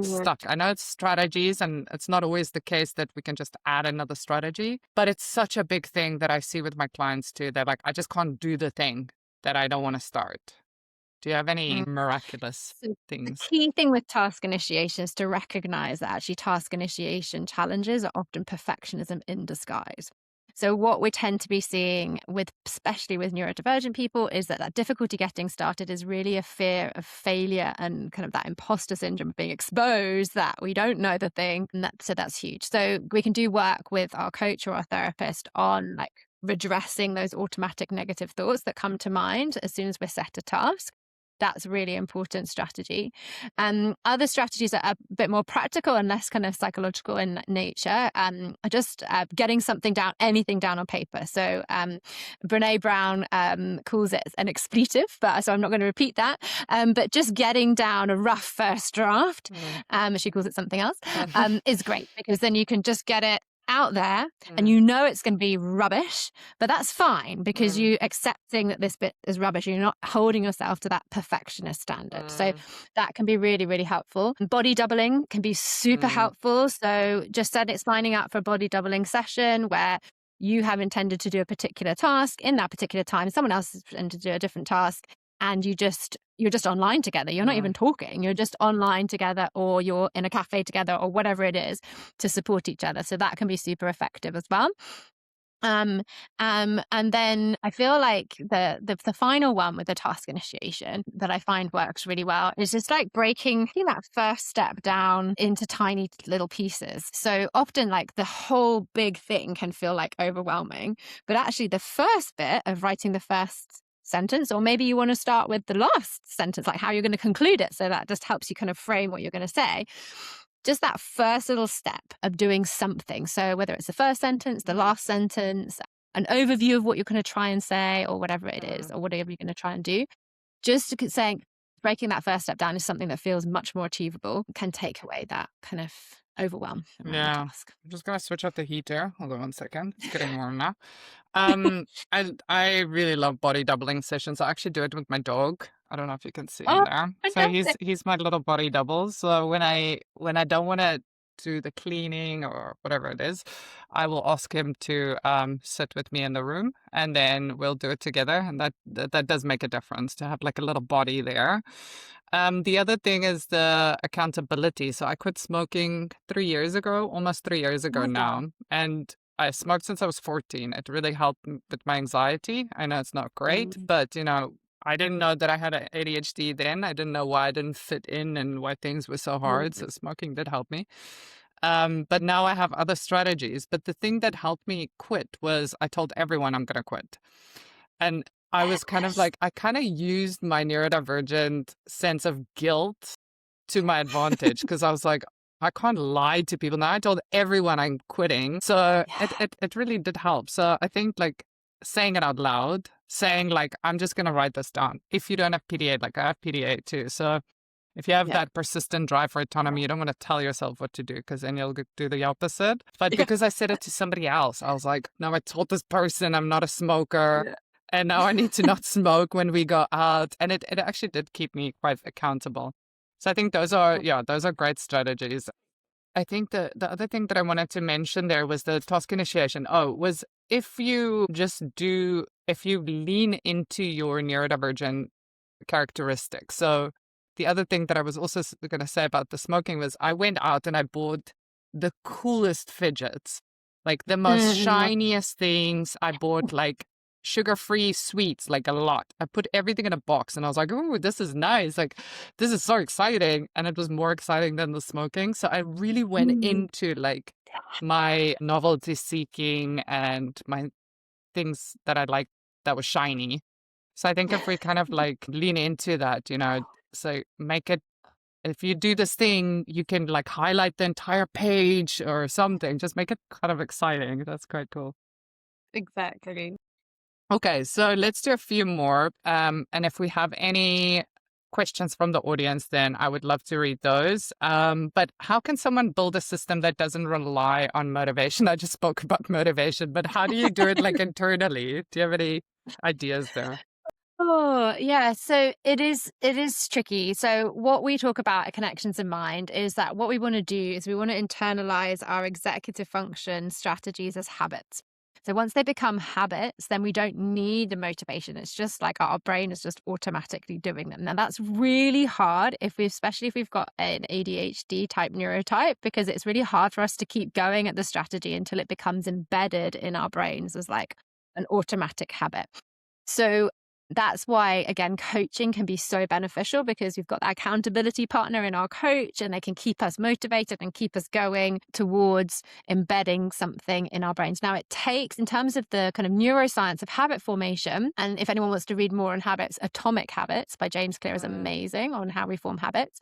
Speaker 1: Stuck. I know it's strategies and it's not always the case that we can just add another strategy, but it's such a big thing that I see with my clients too. They're like, I just can't do the thing that I don't want to start. Do you have any miraculous things?
Speaker 2: The key thing with task initiation is to recognize that actually task initiation challenges are often perfectionism in disguise. So what we tend to be seeing especially with neurodivergent people is that difficulty getting started is really a fear of failure and kind of that imposter syndrome of being exposed that we don't know the thing. And so that's huge. So we can do work with our coach or our therapist on like redressing those automatic negative thoughts that come to mind as soon as we're set a task. That's a really important strategy. Other strategies that are a bit more practical and less kind of psychological in nature are just getting anything down on paper. So Brene Brown calls it an expletive, so I'm not going to repeat that. But just getting down a rough first draft, she calls it something else, is great because then you can just get it out there and you know it's going to be rubbish, but that's fine because you accepting that this bit is rubbish. You're not holding yourself to that perfectionist standard. So that can be really, really helpful. Body doubling can be super helpful. So just signing up for a body doubling session where you have intended to do a particular task in that particular time. Someone else has intended to do a different task. And you're just online together. You're not even talking. You're just online together, or you're in a cafe together, or whatever it is, to support each other. So that can be super effective as well. And then I feel like the final one with the task initiation that I find works really well is just like breaking that first step down into tiny little pieces. So often like the whole big thing can feel like overwhelming, but actually the first bit of writing the first sentence, or maybe you want to start with the last sentence, like how you're going to conclude it. So that just helps you kind of frame what you're going to say. Just that first little step of doing something. So whether it's the first sentence, the last sentence, an overview of what you're going to try and say, or whatever it is, or whatever you're going to try and do, just saying, breaking that first step down is something that feels much more achievable, can take away that kind of overwhelm around the
Speaker 1: Yeah.
Speaker 2: task.
Speaker 1: I'm just gonna switch off the heater. Hold on 1 second. It's getting warm now. I really love body doubling sessions. I actually do it with my dog. I don't know if you can see him
Speaker 2: Oh,
Speaker 1: there. So
Speaker 2: fantastic.
Speaker 1: he's my little body double. So when I don't want to do the cleaning or whatever it is, I will ask him to sit with me in the room, and then we'll do it together. And that does make a difference to have like a little body there. The other thing is the accountability. So I quit smoking 3 years ago, almost 3 years ago
Speaker 2: Love that.
Speaker 1: now, and I smoked since I was 14. It really helped with my anxiety. I know it's not great,
Speaker 2: Mm,
Speaker 1: but I didn't know that I had a ADHD then. I didn't know why I didn't fit in and why things were so hard.
Speaker 2: mm,
Speaker 1: So smoking did help me. But now I have other strategies. But the thing that helped me quit was I told everyone I'm going to quit. And I was kind of
Speaker 2: yes.
Speaker 1: like, I kind of used my neurodivergent sense of guilt to my advantage because I was like, I can't lie to people. Now I told everyone I'm quitting. So it,
Speaker 2: Yeah.
Speaker 1: it, it really did help. So I think like saying it out loud, saying like, I'm just going to write this down. If you don't have PDA, like I have PDA too. So if you have
Speaker 2: Yeah.
Speaker 1: that persistent drive for autonomy, you don't want to tell yourself what to do because then you'll do the opposite. But
Speaker 2: Yeah.
Speaker 1: because I said it to somebody else, I was like, no, I told this person I'm not a smoker.
Speaker 2: Yeah.
Speaker 1: And now I need to not smoke when we go out. And it actually did keep me quite accountable. So I think those are great strategies. I think the other thing that I wanted to mention there was the task initiation. Was if you lean into your neurodivergent characteristics. So the other thing that I was also going to say about the smoking was I went out and I bought the coolest fidgets, like the most
Speaker 2: Mhm.
Speaker 1: shiniest things. I bought like sugar-free sweets, like a lot. I put everything in a box and I was like, "Ooh, this is nice. Like this is so exciting." And it was more exciting than the smoking. So I really went
Speaker 2: Mm.
Speaker 1: into like my novelty seeking and my things that I liked that was shiny. So I think if we kind of like lean into that, so make it, if you do this thing, you can like highlight the entire page or something. Just make it kind of exciting. That's quite cool.
Speaker 2: Exactly.
Speaker 1: Okay, so let's do a few more. And if we have any questions from the audience, then I would love to read those. But how can someone build a system that doesn't rely on motivation? I just spoke about motivation, but how do you do it like internally? Do you have any ideas there?
Speaker 2: Oh, yeah. So it is tricky. So what we talk about at Connections in Mind is that what we want to do is we want to internalize our executive function strategies as habits. So once they become habits, then we don't need the motivation. It's just like our brain is just automatically doing them. Now that's really hard especially if we've got an ADHD type neurotype, because it's really hard for us to keep going at the strategy until it becomes embedded in our brains as like an automatic habit. So that's why, again, coaching can be so beneficial, because we've got that accountability partner in our coach and they can keep us motivated and keep us going towards embedding something in our brains. Now, it takes, in terms of the kind of neuroscience of habit formation, and if anyone wants to read more on habits, Atomic Habits by James Clear is amazing on how we form habits.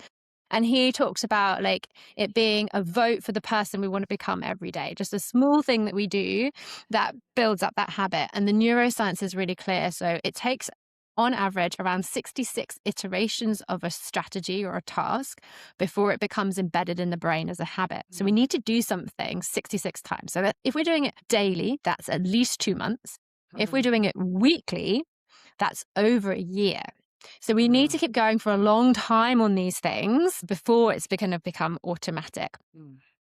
Speaker 2: And he talks about like it being a vote for the person we want to become every day, just a small thing that we do that builds up that habit. And the neuroscience is really clear. So it takes, on average, around 66 iterations of a strategy or a task before it becomes embedded in the brain as a habit. So we need to do something 66 times. So that if we're doing it daily, that's at least 2 months. If we're doing it weekly, that's over a year. So we need to keep going for a long time on these things before it's going to become automatic.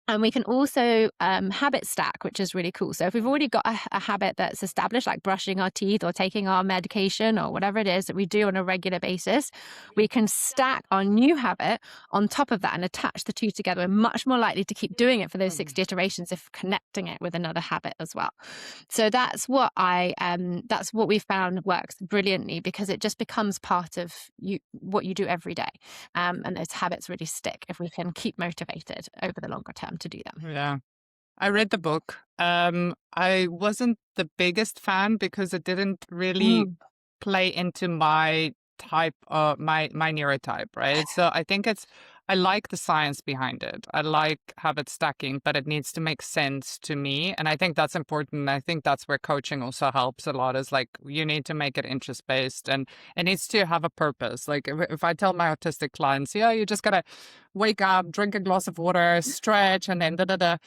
Speaker 2: And we can also habit stack, which is really cool. So if we've already got a habit that's established, like brushing our teeth or taking our medication or whatever it is that we do on a regular basis, we can stack our new habit on top of that and attach the two together. We're much more likely to keep doing it for those 60 iterations if connecting it with another habit as well. So that's what that's what we found works brilliantly, because it just becomes part of what you do every day. And those habits really stick if we can keep motivated over the longer term to do them.
Speaker 1: Yeah. I read the book. I wasn't the biggest fan because it didn't really
Speaker 2: Mm.
Speaker 1: play into my type of my neurotype, right? So I think I like the science behind it. I like habit stacking, but it needs to make sense to me. And I think that's important. I think that's where coaching also helps a lot is like you need to make it interest based and it needs to have a purpose. Like if I tell my autistic clients, yeah, you just gotta wake up, drink a glass of water, stretch, and then da da da.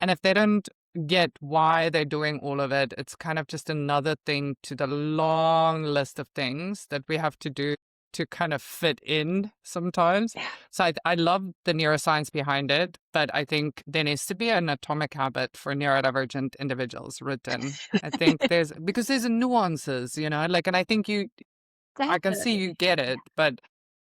Speaker 1: And if they don't get why they're doing all of it, it's kind of just another thing to the long list of things that we have to do to kind of fit in sometimes. So I love the neuroscience behind it, but I think there needs to be an atomic habit for neurodivergent individuals written. I think because there's nuances, like, and I think I can see you
Speaker 2: Definitely.
Speaker 1: get it, but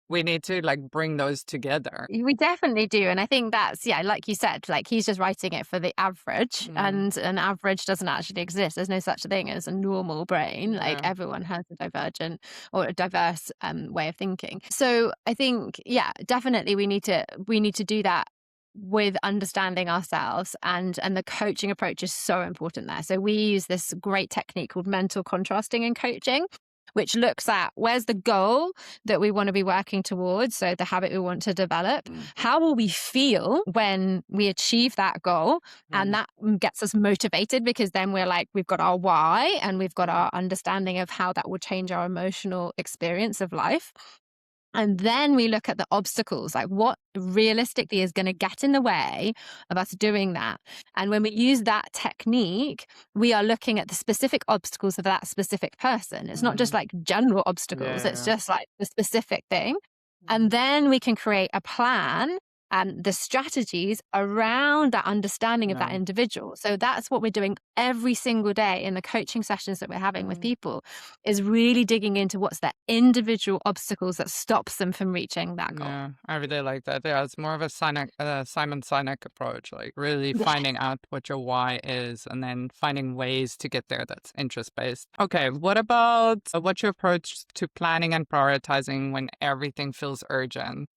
Speaker 1: we need to like bring those together.
Speaker 2: We definitely do. And I think that's, yeah, like you said, like he's just writing it for the average,
Speaker 1: Mm,
Speaker 2: and an average doesn't actually exist. There's no such thing as a normal brain. Like
Speaker 1: yeah.
Speaker 2: everyone has a divergent or a diverse way of thinking. So I think, yeah, definitely we need to do that with understanding ourselves, and the coaching approach is so important there. So we use this great technique called mental contrasting in coaching, which looks at where's the goal that we want to be working towards, so the habit we want to develop. How will we feel when we achieve that goal? And
Speaker 1: Mm,
Speaker 2: that gets us motivated, because then we're like, we've got our why and we've got our understanding of how that will change our emotional experience of life. And then we look at the obstacles, like what realistically is going to get in the way of us doing that. And when we use that technique, we are looking at the specific obstacles of that specific person. It's not just
Speaker 1: mm,
Speaker 2: like general obstacles, it's
Speaker 1: yeah.
Speaker 2: just like the specific thing. And then we can create a plan and the strategies around that understanding of that
Speaker 1: Yeah.
Speaker 2: individual. So that's what we're doing every single day in the coaching sessions that we're having with
Speaker 1: Mm.
Speaker 2: people, is really digging into what's the individual obstacles that stops them from reaching that goal.
Speaker 1: Yeah, I really like that. Yeah, it's more of a Simon Sinek approach, like really
Speaker 2: Yeah.
Speaker 1: finding out what your why is and then finding ways to get there that's interest based. Okay, what about what's your approach to planning and prioritizing when everything feels urgent?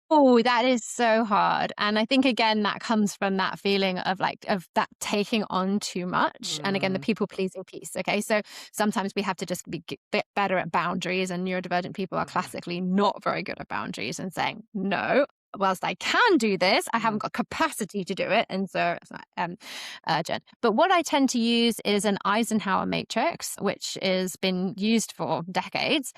Speaker 2: Oh, that is so hard. And I think again that comes from that feeling of like of that taking on too much. And again, the
Speaker 1: Mm,
Speaker 2: people pleasing piece. Okay. So sometimes we have to just be bit better at boundaries, and neurodivergent people are
Speaker 1: mhm,
Speaker 2: classically not very good at boundaries and saying, no, whilst I can do this, I haven't
Speaker 1: mm,
Speaker 2: got capacity to do it. And so it's not urgent. But what I tend to use is an Eisenhower matrix, which has been used for decades.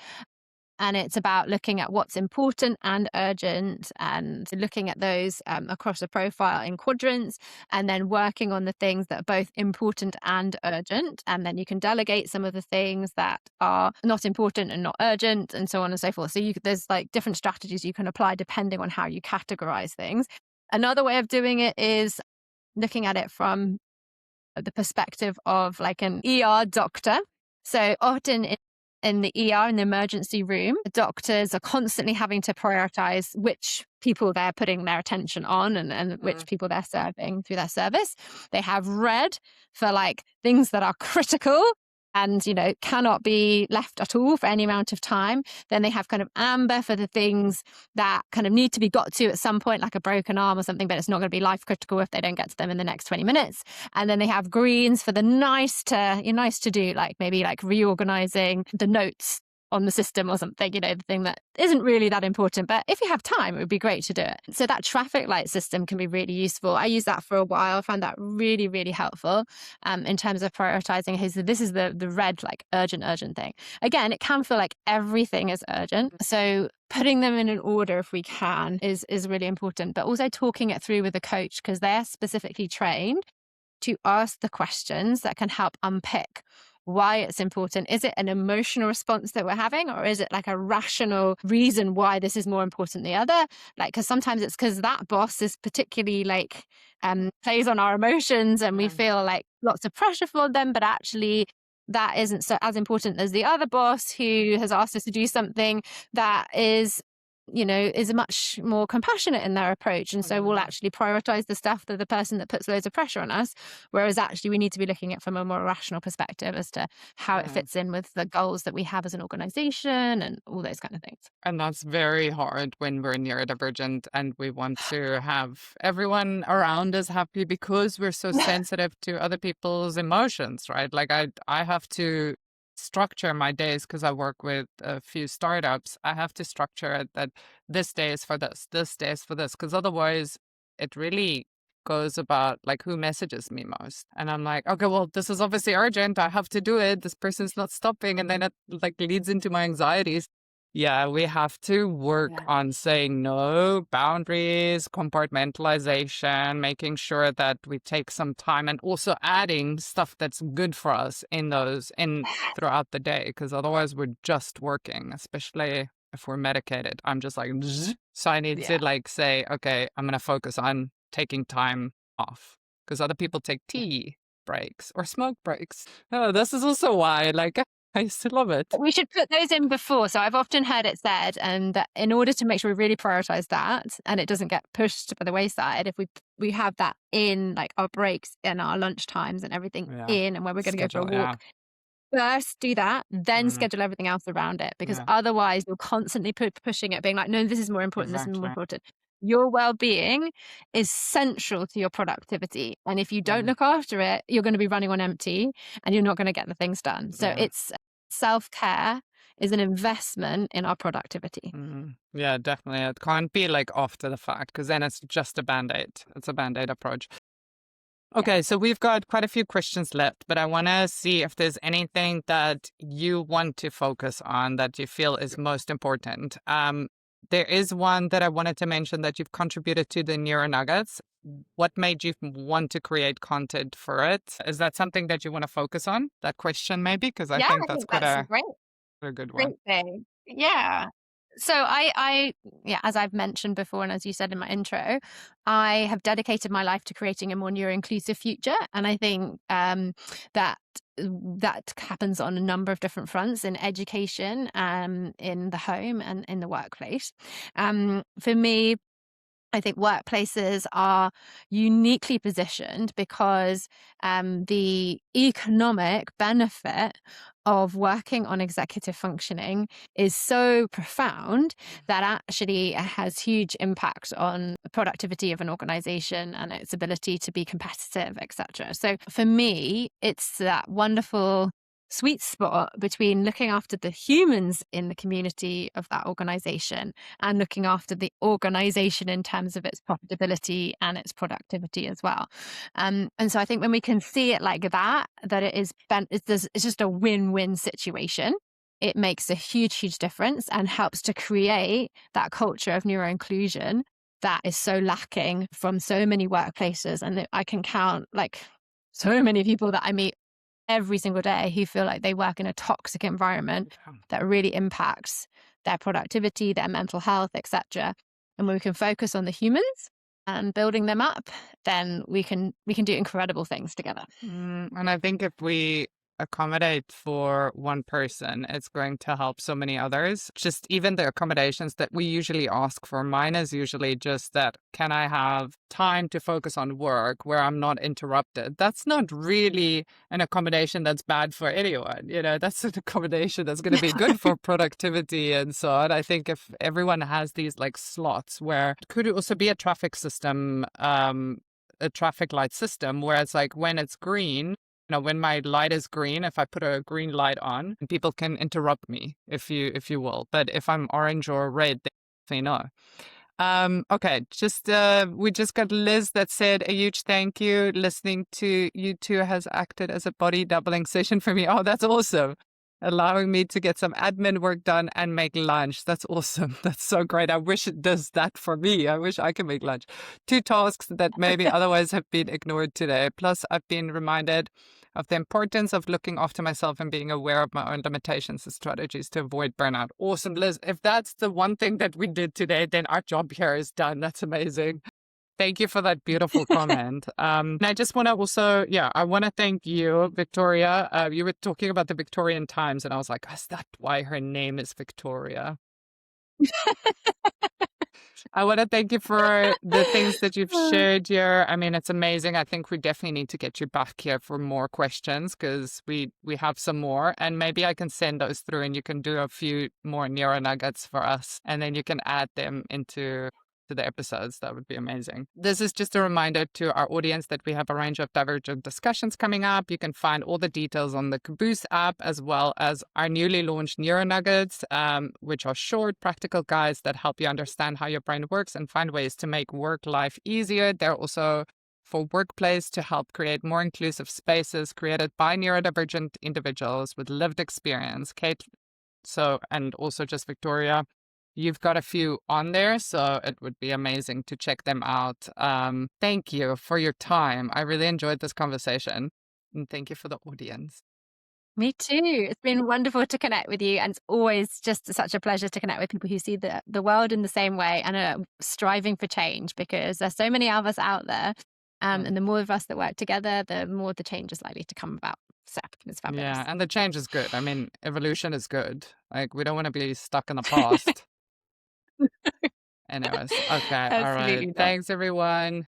Speaker 2: And it's about looking at what's important and urgent, and looking at those across a profile in quadrants, and then working on the things that are both important and urgent. And then you can delegate some of the things that are not important and not urgent, and so on and so forth. So there's like different strategies you can apply depending on how you categorize things. Another way of doing it is looking at it from the perspective of like an ER doctor. So often in the ER, in the emergency room, doctors are constantly having to prioritize which people they're putting their attention on, and which
Speaker 1: mm,
Speaker 2: people they're serving through their service. They have red for like things that are critical and, cannot be left at all for any amount of time. Then they have kind of amber for the things that kind of need to be got to at some point, like a broken arm or something, but it's not going to be life critical if they don't get to them in the next 20 minutes. And then they have greens for the nice to do, like maybe like reorganizing the notes on the system or something, the thing that isn't really that important. But if you have time, it would be great to do it. So that traffic light system can be really useful. I used that for a while. I found that really, really helpful in terms of prioritizing. This is the red, like urgent thing. Again, it can feel like everything is urgent. So putting them in an order if we can is really important, but also talking it through with a coach, because they're specifically trained to ask the questions that can help unpick why it's important. Is it an emotional response that we're having, or is it like a rational reason why this is more important than the other? Like, because sometimes it's because that boss is particularly like plays on our emotions, and we
Speaker 1: yeah.
Speaker 2: feel like lots of pressure for them, but actually that isn't so as important as the other boss who has asked us to do something that is much more compassionate in their approach. And so we'll
Speaker 1: Mm,
Speaker 2: actually prioritize the stuff that the person that puts loads of pressure on us. Whereas actually we need to be looking at it from a more rational perspective as to how it
Speaker 1: yeah.
Speaker 2: fits in with the goals that we have as an organization and all those kind of things.
Speaker 1: And that's very hard when we're neurodivergent and we want to have everyone around us happy because we're so sensitive to other people's emotions, right? Like I have to structure my days, because I work with a few startups, I have to structure it that this day is for this day is for this, because otherwise it really goes about like who messages me most. And I'm like, okay, well, this is obviously urgent. I have to do it. This person's not stopping. And then it like leads into my anxieties. Yeah, we have to work
Speaker 2: Yeah.
Speaker 1: on saying no, boundaries, compartmentalization, making sure that we take some time and also adding stuff that's good for us in those in throughout the day, because otherwise we're just working, especially if we're medicated. I'm just like, zzz. So I need to
Speaker 2: Yeah.
Speaker 1: like say, okay, I'm going to focus on taking time off, because other people take tea breaks or smoke breaks. Oh, this is also why, like, I still love it.
Speaker 2: We should put those in before. So I've often heard it said, and that in order to make sure we really prioritize that and it doesn't get pushed by the wayside, if we have that in like our breaks and our lunch times and everything
Speaker 1: Yeah.
Speaker 2: in, and when we're going to go for a
Speaker 1: Schedule,
Speaker 2: walk,
Speaker 1: yeah.
Speaker 2: first do that, then
Speaker 1: Mhm.
Speaker 2: schedule everything else around it. Because
Speaker 1: Yeah,
Speaker 2: otherwise, you're constantly pushing it, being like, no, this is more important. This is more
Speaker 1: exactly.
Speaker 2: important. Your well being is central to your productivity. And if you don't
Speaker 1: Mm,
Speaker 2: look after it, you're going to be running on empty and you're not going to get the things done. So
Speaker 1: yeah.
Speaker 2: it's self care is an investment in our productivity.
Speaker 1: Yeah, definitely. It can't be like after the fact, because then it's just a band-aid. It's a band-aid approach.
Speaker 2: Yeah.
Speaker 1: Okay, so we've got quite a few questions left, but I want to see if there's anything that you want to focus on that you feel is most important. There is one that I wanted to mention, that you've contributed to the Neuro Nuggets. What made you want to create content for it? Is that something that you want to focus on? That question, maybe? Because I
Speaker 2: Yeah,
Speaker 1: think
Speaker 2: I
Speaker 1: that's
Speaker 2: think
Speaker 1: quite
Speaker 2: that's a
Speaker 1: a good one.
Speaker 2: great thing. Yeah. So yeah, as I've mentioned before, and as you said in my intro, I have dedicated my life to creating a more neuro-inclusive future. And I think that that happens on a number of different fronts in education, in the home and in the workplace. For me, I think workplaces are uniquely positioned because the economic benefit of working on executive functioning is so profound that actually it has huge impact on the productivity of an organization and its ability to be competitive, etc. So for me, it's that wonderful sweet spot between looking after the humans in the community of that organization and looking after the organization in terms of its profitability and its productivity as well. And so I think when we can see it like that, that it is, it's just a win-win situation. It makes a huge, huge difference and helps to create that culture of neuro-inclusion that is so lacking from so many workplaces. And I can count like so many people that I meet every single day who feel like they work in a toxic environment that really impacts their productivity, their mental health, etc. And when we can focus on the humans and building them up, then we can do incredible things together.
Speaker 1: And I think if we accommodate for one person, it's going to help so many others. Just even the accommodations that we usually ask for, mine is usually just that, can I have time to focus on work where I'm not interrupted? That's not really an accommodation that's bad for anyone. You know, that's an accommodation that's going to be good for productivity and so on. I think if everyone has these like slots, where it could also be a traffic system, a traffic light system, where it's like when it's green, when my light is green, if I put a green light on, people can interrupt me, if you will. But if I'm orange or red, they know. Okay, we just got Liz that said a huge thank you. Listening to you two has acted as a body doubling session for me. Oh, that's awesome. Allowing me to get some admin work done and make lunch. That's awesome. That's so great. I wish it does that for me. I wish I could make lunch. 2 tasks that maybe otherwise have been ignored today. Plus, I've been reminded of the importance of looking after myself and being aware of my own limitations and strategies to avoid burnout. Awesome, Liz. If that's the one thing that we did today, then our job here is done. That's amazing. Thank you for that beautiful comment. And I just want to also, I want to thank you, Victoria. You were talking about the Victorian times, and I was like, is that why her name is Victoria? I want to thank you for the things that you've shared here. I mean, it's amazing. I think we definitely need to get you back here for more questions, because we have some more, and maybe I can send those through and you can do a few more neuro nuggets for us, and then you can add them into to the episodes. That would be amazing. This is just a reminder to our audience that we have a range of divergent discussions coming up. You can find all the details on the Caboose app, as well as our newly launched Neuro Nuggets, which are short, practical guides that help you understand how your brain works and find ways to make work life easier. They're also for workplace to help create more inclusive spaces created by neurodivergent individuals with lived experience. Kate, and also just Victoria, you've got a few on there, so it would be amazing to check them out. Thank you for your time. I really enjoyed this conversation, and thank you for the audience.
Speaker 2: Me too. It's been wonderful to connect with you. And it's always just such a pleasure to connect with people who see the world in the same way and are striving for change, because there's so many of us out there. And the more of us that work together, the more the change is likely to come about. So it's fabulous.
Speaker 1: Yeah, and the change is good. I mean, evolution is good. Like, we don't want to be stuck in the past. Anyways, okay, all right.
Speaker 2: Absolutely not.
Speaker 1: Thanks, everyone.